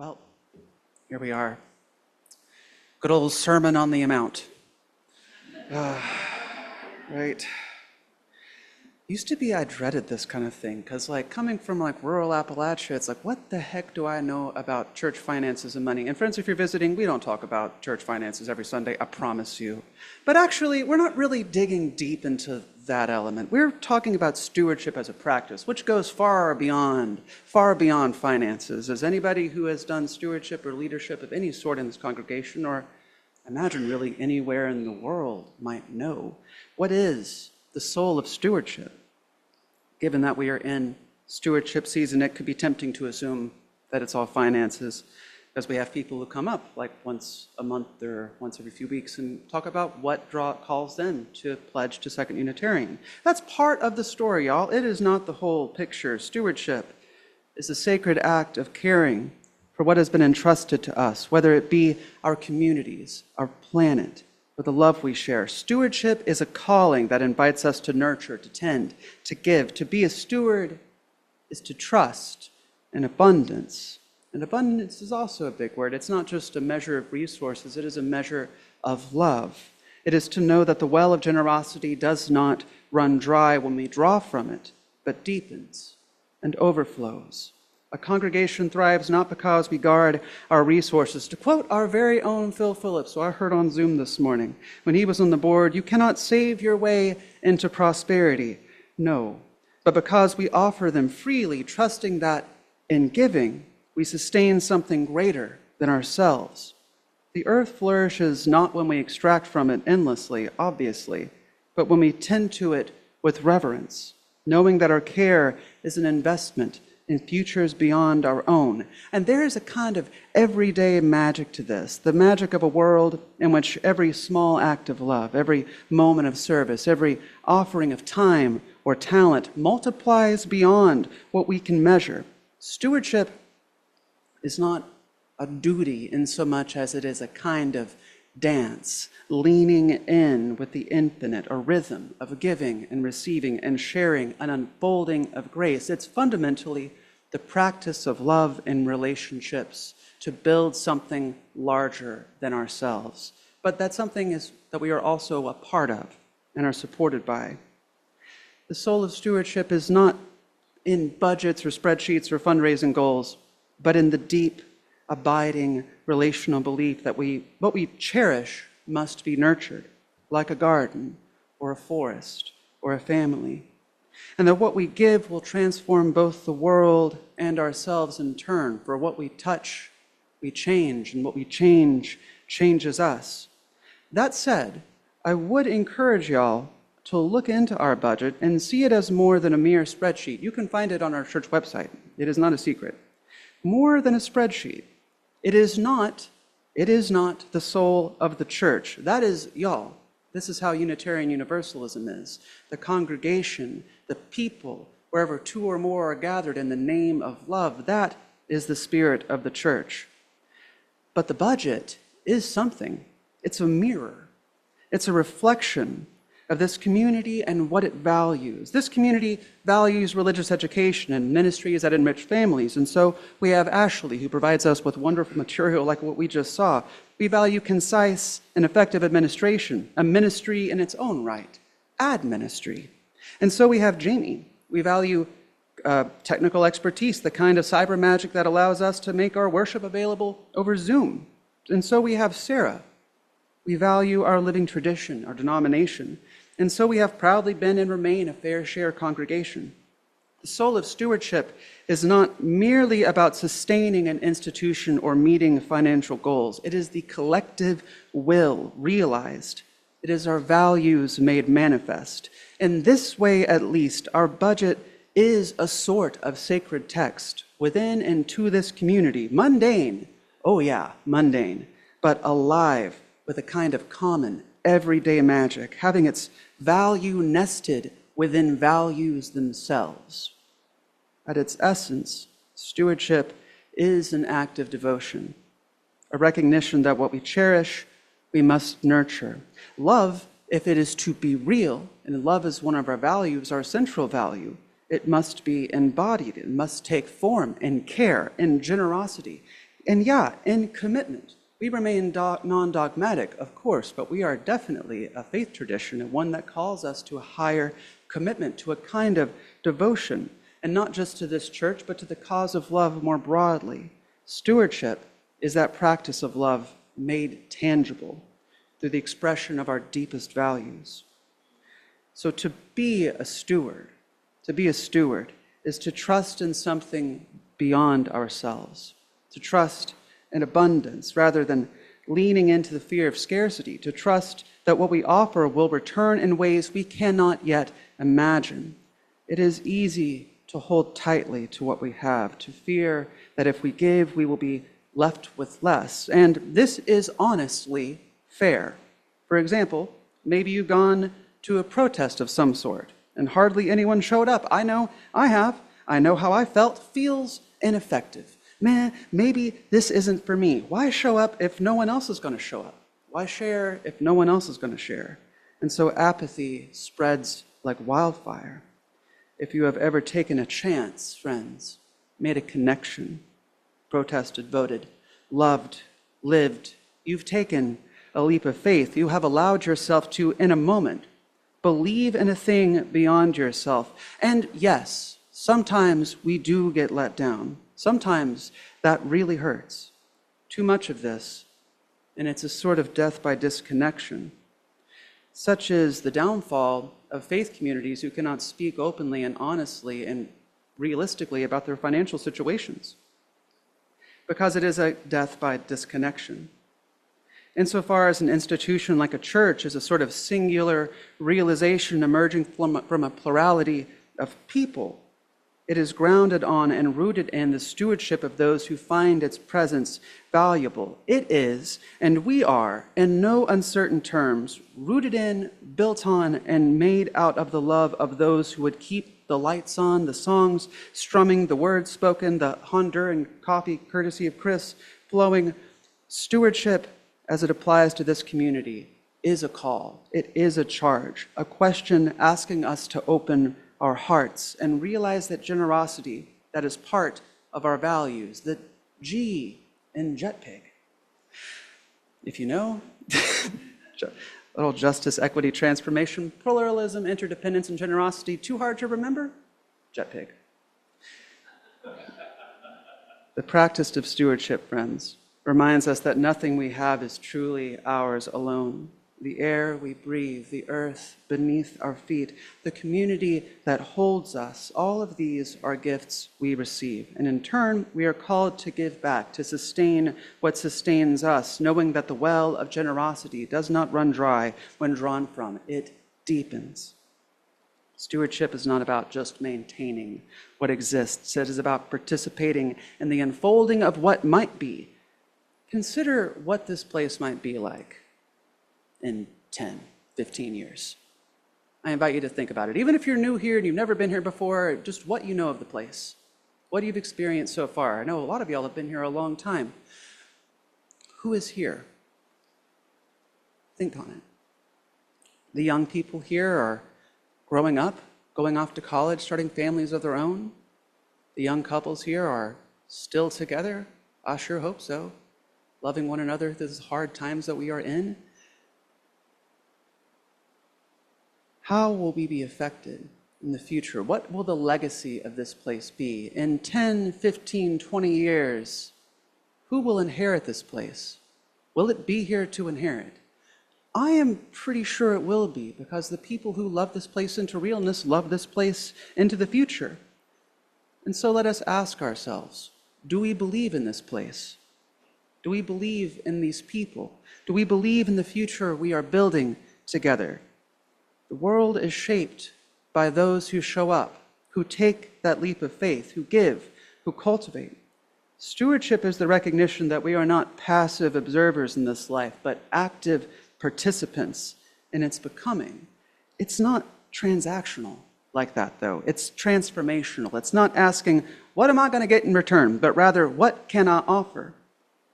Well, here we are. Good old Sermon on the Mount. Right. Used to be I dreaded this kind of thing because coming from rural Appalachia, it's what the heck do I know about church finances and money? And friends, if you're visiting, we don't talk about church finances every Sunday, I promise you. But actually, we're not really digging deep into that element. We're talking about stewardship as a practice, which goes far beyond finances. As anybody who has done stewardship or leadership of any sort in this congregation, or imagine really anywhere in the world, might know, what is the soul of stewardship? Given that we are in stewardship season, it could be tempting to assume that it's all finances, because we have people who come up once a month or once every few weeks and talk about what calls them to pledge to Second Unitarian. That's part of the story, y'all. It is not the whole picture. Stewardship is a sacred act of caring for what has been entrusted to us, whether it be our communities, our planet, or the love we share. Stewardship is a calling that invites us to nurture, to tend, to give. To be a steward is to trust in abundance. And abundance is also a big word. It's not just a measure of resources, it is a measure of love. It is to know that the well of generosity does not run dry when we draw from it, but deepens and overflows. A congregation thrives not because we guard our resources. To quote our very own Phil Phillips, who I heard on Zoom this morning, when he was on the board, you cannot save your way into prosperity. No, but because we offer them freely, trusting that in giving, we sustain something greater than ourselves. The earth flourishes not when we extract from it endlessly, obviously, but when we tend to it with reverence, knowing that our care is an investment in futures beyond our own. And there is a kind of everyday magic to this, the magic of a world in which every small act of love, every moment of service, every offering of time or talent multiplies beyond what we can measure. Stewardship is not a duty in so much as it is a kind of dance, leaning in with the infinite, a rhythm of giving and receiving and sharing, an unfolding of grace. It's fundamentally the practice of love in relationships to build something larger than ourselves. But that something is that we are also a part of and are supported by. The soul of stewardship is not in budgets or spreadsheets or fundraising goals, but in the deep, abiding relational belief that what we cherish must be nurtured, like a garden or a forest or a family, and that what we give will transform both the world and ourselves in turn. For what we touch, we change, and what we change changes us. That said, I would encourage y'all to look into our budget and see it as more than a mere spreadsheet. You can find it on our church website. It is not a secret. More than a spreadsheet. It is not the soul of the church. That is y'all. This is how Unitarian Universalism is. The congregation, the people, wherever two or more are gathered in the name of love, that is the spirit of the church. But the budget is something. It's a mirror. It's a reflection of this community and what it values. This community values religious education and ministries that enrich families. And so we have Ashley, who provides us with wonderful material like what we just saw. We value concise and effective administration, a ministry in its own right, ad ministry. And so we have Jamie. We value technical expertise, the kind of cyber magic that allows us to make our worship available over Zoom. And so we have Sarah. We value our living tradition, our denomination. And so we have proudly been and remain a fair share congregation. The soul of stewardship is not merely about sustaining an institution or meeting financial goals. It is the collective will realized. It is our values made manifest. In this way, at least, our budget is a sort of sacred text within and to this community. Mundane, oh yeah, mundane, but alive with a kind of common, everyday magic, having its value nested within values themselves. At its essence, stewardship is an act of devotion, a recognition that what we cherish, we must nurture. Love, if it is to be real, and love is one of our values, our central value, it must be embodied. It must take form in care, in generosity, And yeah, in commitment, we remain non-dogmatic, of course, but we are definitely a faith tradition and one that calls us to a higher commitment, to a kind of devotion, and not just to this church, but to the cause of love more broadly. Stewardship is that practice of love made tangible through the expression of our deepest values. So to be a steward is to trust in something beyond ourselves, to trust in abundance rather than leaning into the fear of scarcity, to trust that what we offer will return in ways we cannot yet imagine. It is easy to hold tightly to what we have, to fear that if we give, we will be left with less. And this is honestly fair. For example, maybe you've gone to a protest of some sort and hardly anyone showed up. I know I have. I know how I felt. Feels ineffective. Man, maybe this isn't for me. Why show up if no one else is going to show up? Why share if no one else is going to share? And so apathy spreads like wildfire. If you have ever taken a chance, friends, made a connection, protested, voted, loved, lived, you've taken a leap of faith. You have allowed yourself to, in a moment, believe in a thing beyond yourself. And yes, sometimes we do get let down. Sometimes that really hurts. Too much of this, and it's a sort of death by disconnection. Such is the downfall of faith communities who cannot speak openly and honestly and realistically about their financial situations, because it is a death by disconnection. Insofar as an institution like a church is a sort of singular realization emerging from a plurality of people, it is grounded on and rooted in the stewardship of those who find its presence valuable. It is, and we are, in no uncertain terms, rooted in, built on, and made out of the love of those who would keep the lights on, the songs strumming, the words spoken, the Honduran coffee, courtesy of Chris, flowing. Stewardship, as it applies to this community, is a call. It is a charge, a question asking us to open our hearts and realize that generosity, that is part of our values, the G in JetPig. If you know, little justice, equity, transformation, pluralism, interdependence, and generosity, too hard to remember? JetPig. The practice of stewardship, friends, reminds us that nothing we have is truly ours alone. The air we breathe, the earth beneath our feet, the community that holds us, all of these are gifts we receive. And in turn, we are called to give back, to sustain what sustains us, knowing that the well of generosity does not run dry when drawn from. It deepens. Stewardship is not about just maintaining what exists. It is about participating in the unfolding of what might be. Consider what this place might be like in 10, 15 years. I invite you to think about it. Even if you're new here and you've never been here before, just what you know of the place, what you've experienced so far. I know a lot of y'all have been here a long time. Who is here? Think on it. The young people here are growing up, going off to college, starting families of their own. The young couples here are still together. I sure hope so. Loving one another through the hard times that we are in. How will we be affected in the future? What will the legacy of this place be? In 10, 15, 20 years, who will inherit this place? Will it be here to inherit? I am pretty sure it will be, because the people who love this place into realness love this place into the future. And so let us ask ourselves, do we believe in this place? Do we believe in these people? Do we believe in the future we are building together? The world is shaped by those who show up, who take that leap of faith, who give, who cultivate. Stewardship is the recognition that we are not passive observers in this life, but active participants in its becoming. It's not transactional like that, though. It's transformational. It's not asking, what am I going to get in return? But rather, what can I offer?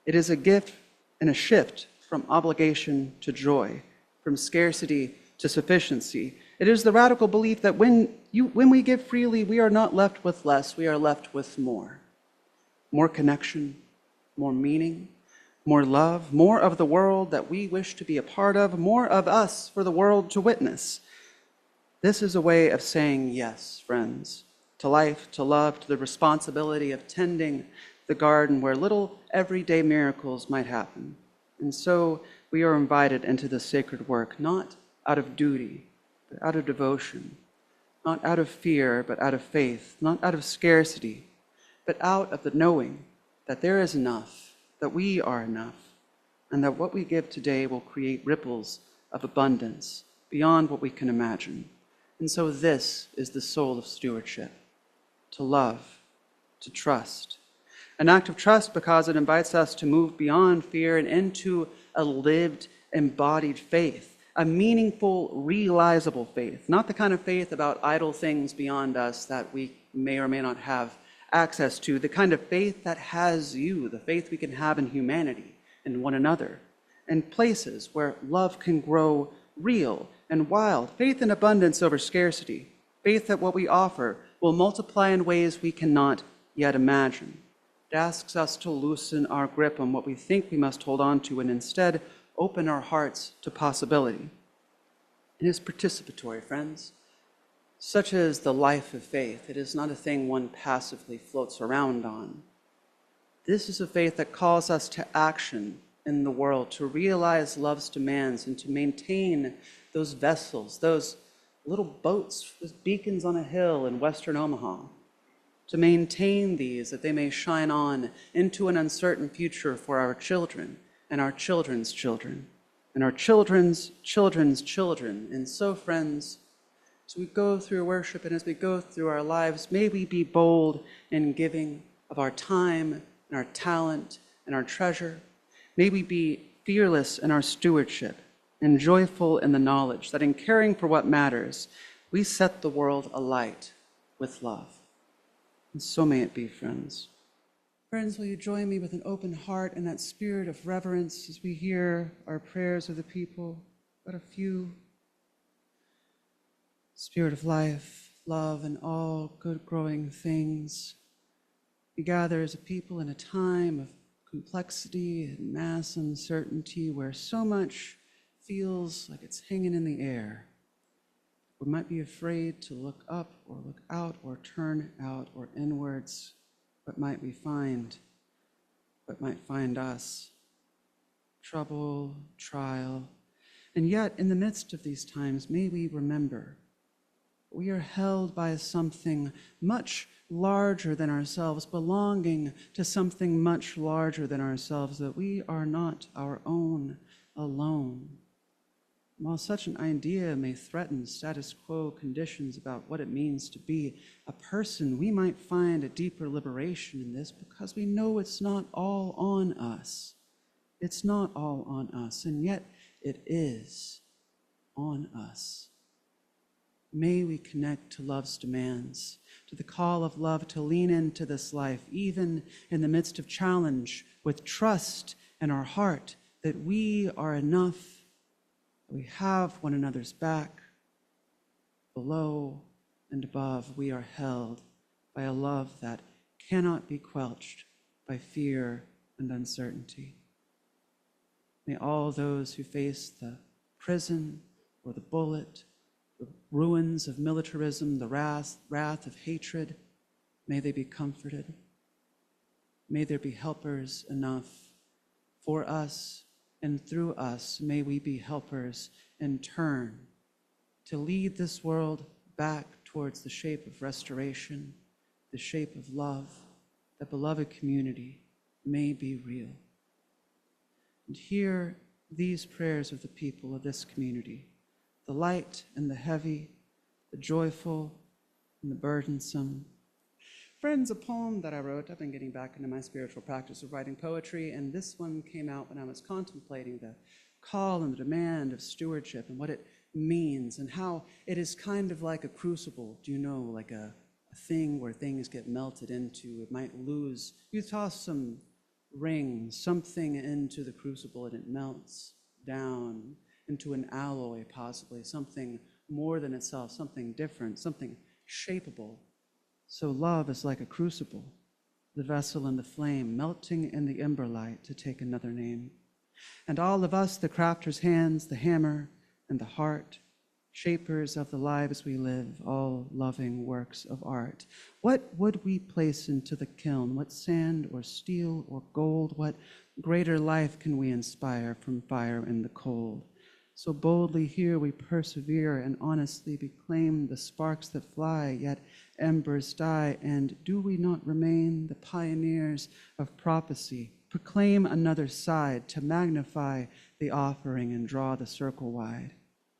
It is a gift and a shift from obligation to joy, from scarcity to sufficiency. It is the radical belief that when we give freely, we are not left with less, we are left with more. More connection, more meaning, more love, more of the world that we wish to be a part of, more of us for the world to witness. This is a way of saying yes, friends, to life, to love, to the responsibility of tending the garden where little everyday miracles might happen. And so we are invited into this sacred work, not out of duty, but out of devotion, not out of fear, but out of faith, not out of scarcity, but out of the knowing that there is enough, that we are enough, and that what we give today will create ripples of abundance beyond what we can imagine. And so this is the soul of stewardship, to love, to trust. An act of trust because it invites us to move beyond fear and into a lived, embodied faith, a meaningful, realizable faith, not the kind of faith about idle things beyond us that we may or may not have access to, the kind of faith that has you, the faith we can have in humanity and one another, and places where love can grow real and wild, faith in abundance over scarcity, faith that what we offer will multiply in ways we cannot yet imagine. It asks us to loosen our grip on what we think we must hold on to and instead open our hearts to possibility. It is participatory, friends. Such is the life of faith. It is not a thing one passively floats around on. This is a faith that calls us to action in the world, to realize love's demands and to maintain those vessels, those little boats with beacons on a hill in western Omaha, to maintain these that they may shine on into an uncertain future for our children and our children's children and our children's children's children. And so, friends, as we go through worship and as we go through our lives, may we be bold in giving of our time and our talent and our treasure. May we be fearless in our stewardship and joyful in the knowledge that in caring for what matters, we set the world alight with love. And so may it be, friends. Friends, will you join me with an open heart and that spirit of reverence as we hear our prayers of the people, but a few. Spirit of life, love, and all good growing things. We gather as a people in a time of complexity and mass uncertainty where so much feels like it's hanging in the air. We might be afraid to look up or look out or turn out or inwards. What might we find? What might find us? Trouble, trial. And yet, in the midst of these times, may we remember we are held by something much larger than ourselves, belonging to something much larger than ourselves, that we are not our own alone. While such an idea may threaten status quo conditions about what it means to be a person, we might find a deeper liberation in this because we know it's not all on us. It's not all on us, and yet it is on us. May we connect to love's demands, to the call of love to lean into this life, even in the midst of challenge, with trust in our heart that we are enough. We have one another's back. Below and above, we are held by a love that cannot be quelched by fear and uncertainty. May all those who face the prison or the bullet, the ruins of militarism, the wrath of hatred, may they be comforted. May there be helpers enough for us, and through us, may we be helpers in turn to lead this world back towards the shape of restoration, the shape of love, that beloved community may be real. And hear these prayers of the people of this community, the light and the heavy, the joyful and the burdensome. Friends, a poem that I wrote, I've been getting back into my spiritual practice of writing poetry, and this one came out when I was contemplating the call and the demand of stewardship and what it means and how it is kind of like a crucible, do you know, like a thing where things get melted into. It might lose. You toss some rings, something into the crucible, and it melts down into an alloy, possibly, something more than itself, something different, something shapeable. So love is like a crucible. the vessel and the flame, melting in the ember light to take another name. And all of us, the crafter's hands, the hammer and the heart, shapers of the lives we live, all loving works of art. What would we place into the kiln? What sand or steel or gold? What greater life can we inspire from fire in the cold? So boldly here we persevere and honestly reclaim the sparks that fly, yet embers die. And do we not remain the pioneers of prophecy, proclaim another side to magnify the offering and draw the circle wide?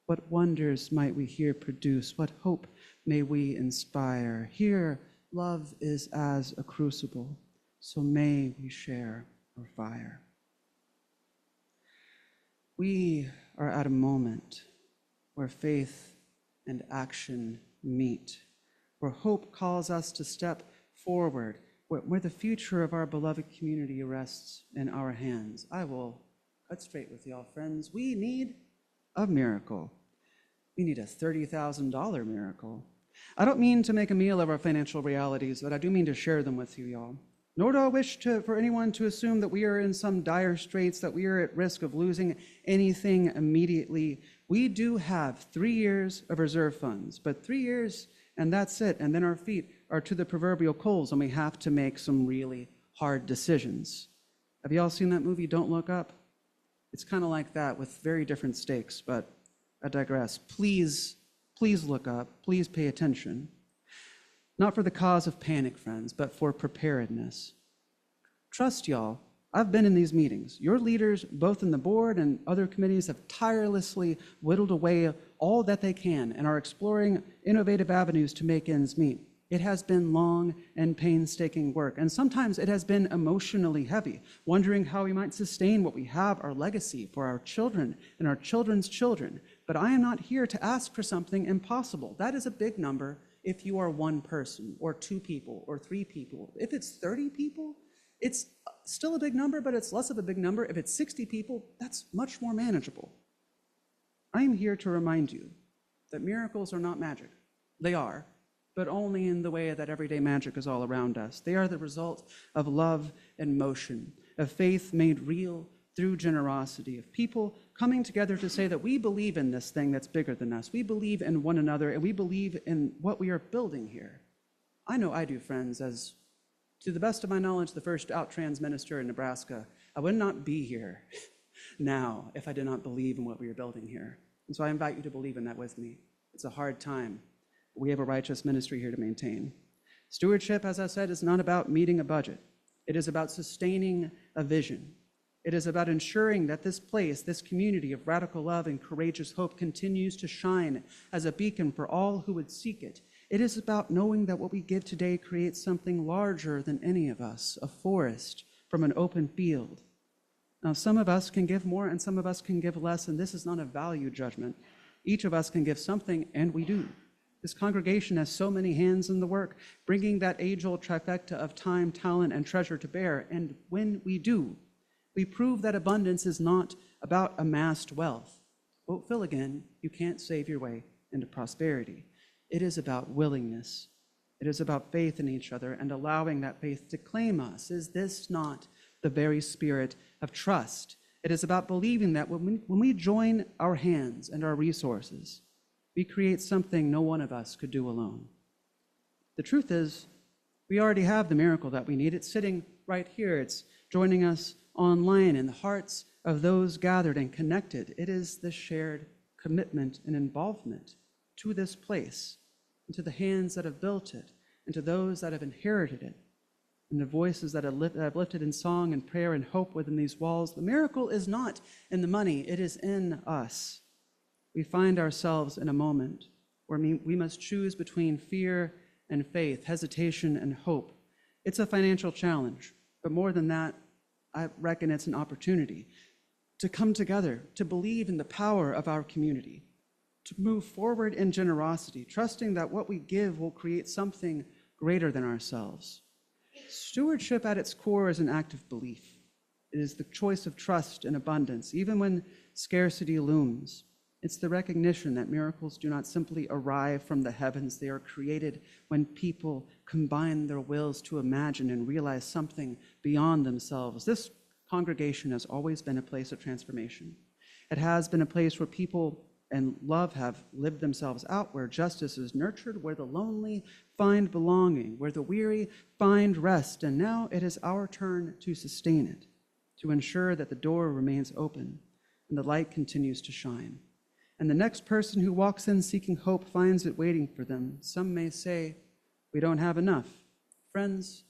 What wonders might we here produce? What hope may we inspire? Here, love is as a crucible, so may we share our fire. We are at a moment where faith and action meet, where hope calls us to step forward, where the future of our beloved community rests in our hands. I will cut straight with y'all, friends. We need a miracle. We need a $30,000 miracle. I don't mean to make a meal of our financial realities, but I do mean to share them with you, y'all. Nor do I wish for anyone to assume that we are in some dire straits, that we are at risk of losing anything immediately. We do have 3 years of reserve funds, but 3 years and that's it. And then our feet are to the proverbial coals and we have to make some really hard decisions. Have you all seen that movie, Don't Look Up? It's kind of like that with very different stakes, but I digress. Please look up. Please pay attention. Not for the cause of panic, friends, but for preparedness. Trust y'all, I've been in these meetings. Your leaders, both in the board and other committees, have tirelessly whittled away all that they can and are exploring innovative avenues to make ends meet. It has been long and painstaking work, and sometimes it has been emotionally heavy, wondering how we might sustain what we have, our legacy for our children and our children's children. But I am not here to ask for something impossible. That is a big number if you are one person or 2 people or 3 people. If it's 30 people, it's still a big number, but it's less of a big number. If it's 60 people, that's much more manageable. I am here to remind you that miracles are not magic. They are, but only in the way that everyday magic is all around us. They are the result of love and motion, of faith made real through generosity, of people coming together to say that we believe in this thing that's bigger than us. We believe in one another, and we believe in what we are building here. I know I do, friends, as to the best of my knowledge, the first out-trans minister in Nebraska. I would not be here now if I did not believe in what we are building here. And so I invite you to believe in that with me. It's a hard time. We have a righteous ministry here to maintain. Stewardship, as I said, is not about meeting a budget. It is about sustaining a vision. It is about ensuring that this place, this community of radical love and courageous hope continues to shine as a beacon for all who would seek it. It is about knowing that what we give today creates something larger than any of us, a forest from an open field. Now, some of us can give more and some of us can give less, and this is not a value judgment. Each of us can give something, and we do. This congregation has so many hands in the work, bringing that age-old trifecta of time, talent, and treasure to bear. And when we do, we prove that abundance is not about amassed wealth. Quote Philligan, you can't save your way into prosperity. It is about willingness. It is about faith in each other and allowing that faith to claim us. Is this not the very spirit of trust? It is about believing that when we join our hands and our resources, we create something no one of us could do alone. The truth is, we already have the miracle that we need. It's sitting right here. It's joining us online in the hearts of those gathered and connected. It is the shared commitment and involvement to this place, and to the hands that have built it, and to those that have inherited it, and the voices that have lifted in song and prayer and hope within these walls. The miracle is not in the money, it is in us. We find ourselves in a moment where we must choose between fear and faith, hesitation and hope. It's a financial challenge, but more than that, I reckon it's an opportunity to come together, to believe in the power of our community, to move forward in generosity, trusting that what we give will create something greater than ourselves. Stewardship at its core is an act of belief. It is the choice of trust and abundance, even when scarcity looms. It's the recognition that miracles do not simply arrive from the heavens. They are created when people combine their wills to imagine and realize something beyond themselves. This congregation has always been a place of transformation. It has been a place where people and love have lived themselves out, where justice is nurtured, where the lonely find belonging, where the weary find rest. And now it is our turn to sustain it, to ensure that the door remains open and the light continues to shine. And the next person who walks in seeking hope finds it waiting for them. Some may say, we don't have enough. Friends,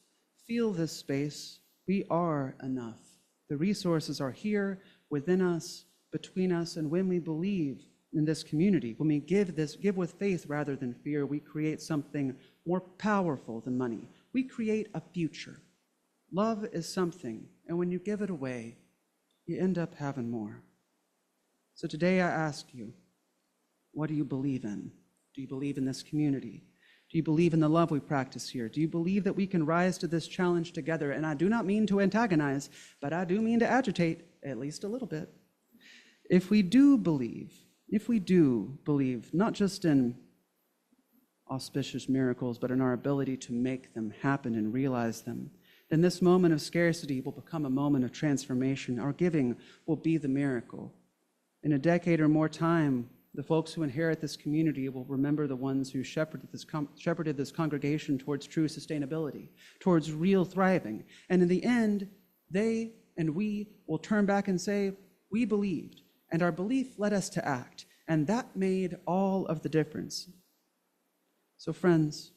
feel this space. We are enough. The resources are here, within us, between us, and when we believe in this community, when we give with faith rather than fear, we create something more powerful than money. We create a future. Love is something, and when you give it away, you end up having more. So today I ask you, what do you believe in? Do you believe in this community? Do you believe in the love we practice here? Do you believe that we can rise to this challenge together? And I do not mean to antagonize, but I do mean to agitate, at least a little bit. If we do believe, not just in auspicious miracles, but in our ability to make them happen and realize them, then this moment of scarcity will become a moment of transformation. Our giving will be the miracle. In a decade or more time, the folks who inherit this community will remember the ones who shepherded this congregation towards true sustainability, towards real thriving. And in the end, they and we will turn back and say, we believed, and our belief led us to act, and that made all of the difference. So friends,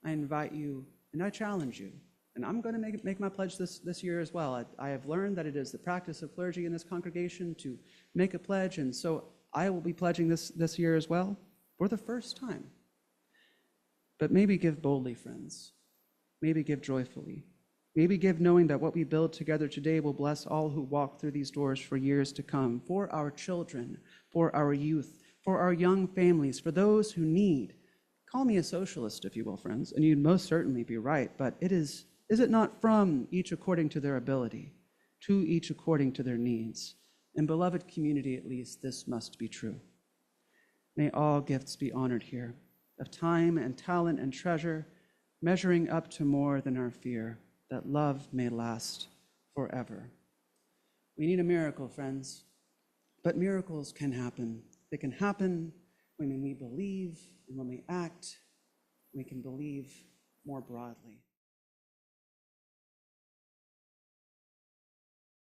I invite you and I challenge you, and I'm going to make my pledge this year as well. I have learned that it is the practice of clergy in this congregation to make a pledge, and so I will be pledging this year as well for the first time. But maybe give boldly, friends. Maybe give joyfully. Maybe give knowing that what we build together today will bless all who walk through these doors for years to come, for our children, for our youth, for our young families, for those who need. Call me a socialist, if you will, friends, and you'd most certainly be right, but is it not from each according to their ability, to each according to their needs? In beloved community, at least, this must be true. May all gifts be honored here, of time and talent and treasure, measuring up to more than our fear, that love may last forever. We need a miracle, friends, but miracles can happen. They can happen when we believe and when we act. We can believe more broadly.